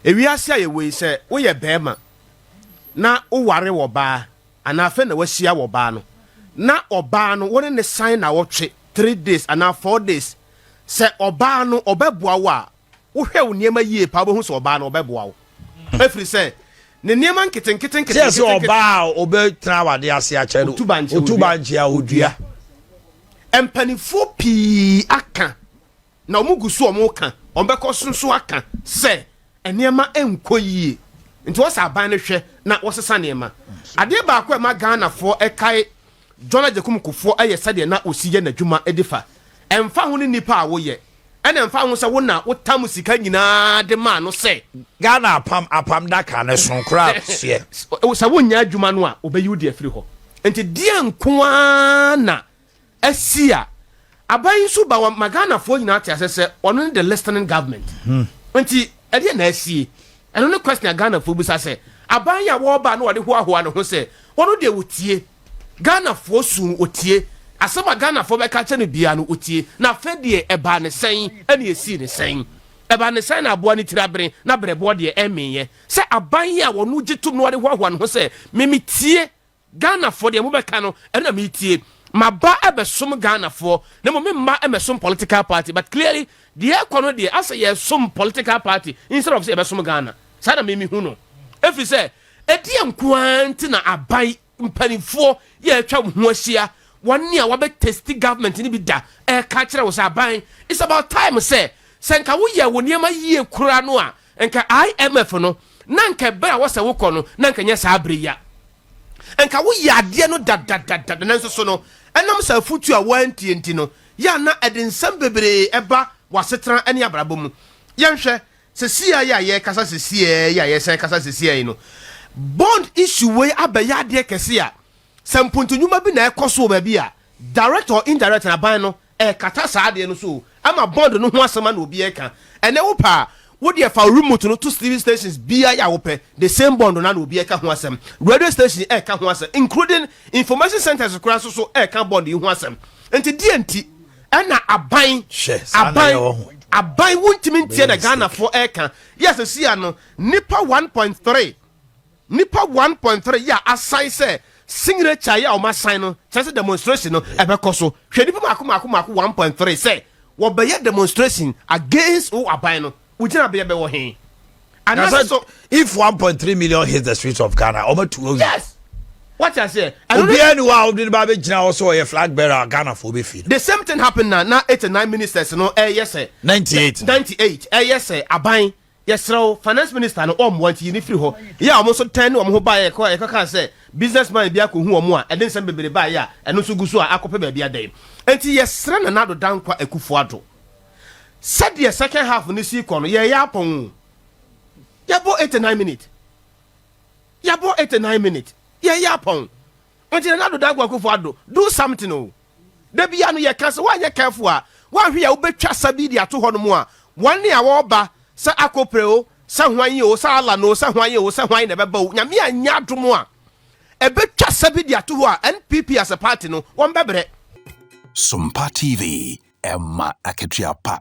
ewiase a yewe se wo ye bema na wo ware wo ba ana afa na wahia wo ba no na oba no woni ne sign na wotwe 3 days ana 4 days se oba no obeboa wo a wo hwe wo niema yie pa bo hu se oba no obeboa wo efiri se ne niema nketen se oba obetra wade ase a che no otubanche a odua empanifo pi aka na omugusu omuka ombekọ sunsu aka se eniema enko yie nti wo sa ban ne hwe na wo sesa niema ade ba akwa ma Ghana fo ekai John Ajekum Kufuor eye sade na osiye na dwuma edifa emfa ho ni nipa a wo ye ene emfa ho se wo na wo tam sika nyina de ma no se Ghana apam daka ne sonkra se sa wo nya dwuma no a obeyi de afiri ho enti die nko na asia aban su ba wa Ghana fo nyina ate asese ono the listening government enti ade na asie eno ne question Ghana fo busa se aban ya wo ba no de ho ahoa no ho se ono de wotie Ghana fo sun otie asaba Ghana fo be ka che no bia no otie na fedie eba ne sen ene esi ne sen eba ne sen na aboa ne tirabere na brebo de emeye se aban ya wono gitum no de ho ahoa no ho se memitie Ghana fo de mo be ka no ene me tie maba ebesom Ghana fo na mo memma emesom political party but clearly the econo de asa ye som political party instead of say ebesom Ghana sada memi hu no efi se edie nkoanti na aban mpanifo ye atwa ho ahia woni a wabe testi government ni bi da ka kire wo sa ban it's about time say senka wo ye woniema yie kura no a enka IMF no na nka bra wo se wo kɔ no na nka nya sa abreya enka wo ye ade no da na nso so no enam sa futu a wantienti no ya na edensam bebre eba wasetran ene abrabɔ mu yenhwɛ se sia ya ye kasa se sia ya ye se kasa se sia no bond issue we abaya de kese a sampuntu nyuma bi na ekoso ba bi a direct or indirect na ban no kata saa de no so ama bond no ho asema na obi eka ene wo pa wo de fa remote no to TV stations bia ya wo pe the same bond na obi eka ho asem radio station eka ho asem including information centers kura so eka bond ho asem enti DNT na aban wuntimi ntie na Ghana for eka yes see ano nipa 1.3 ya assign say signature ya o ma sign no chance demonstration no ebekoso hwe nipa mako 1.3 say wo be ye demonstration against o aban no ugina be wo hen and so if 1.3 million hits the streets of Ghana over 2 yes what I say obi anywa obi ba be gina also ye flag bearer Ghana for be feel the same thing happen now 89 ministers no yes 98 yes aban yesro finance minister no omwanti ni free ho ya omo so 10 omo ho ba ye ka say businessman bia ko hu omo a eden sem bebere ba ya eno so gusu a akope ba bia dan enti yesra na nado dankwa akufo ado said the second half ni si ko no ye ya pon ya bo 89 minutes ye ya pon enti na nado dankwa akufo ado do something o da bia no ye ka say wa ye careful a wa hwe ya wo betwa sabidi ato ho no mu a wan ya wo ba sa akopreo sa hwan ye o sa ala no sa hwan ye o sa hwan na beba o nyame anya domo a ebetwa sabidi ato ho a NPP as a party no won bebre Sumpa TV Emma Aketuapa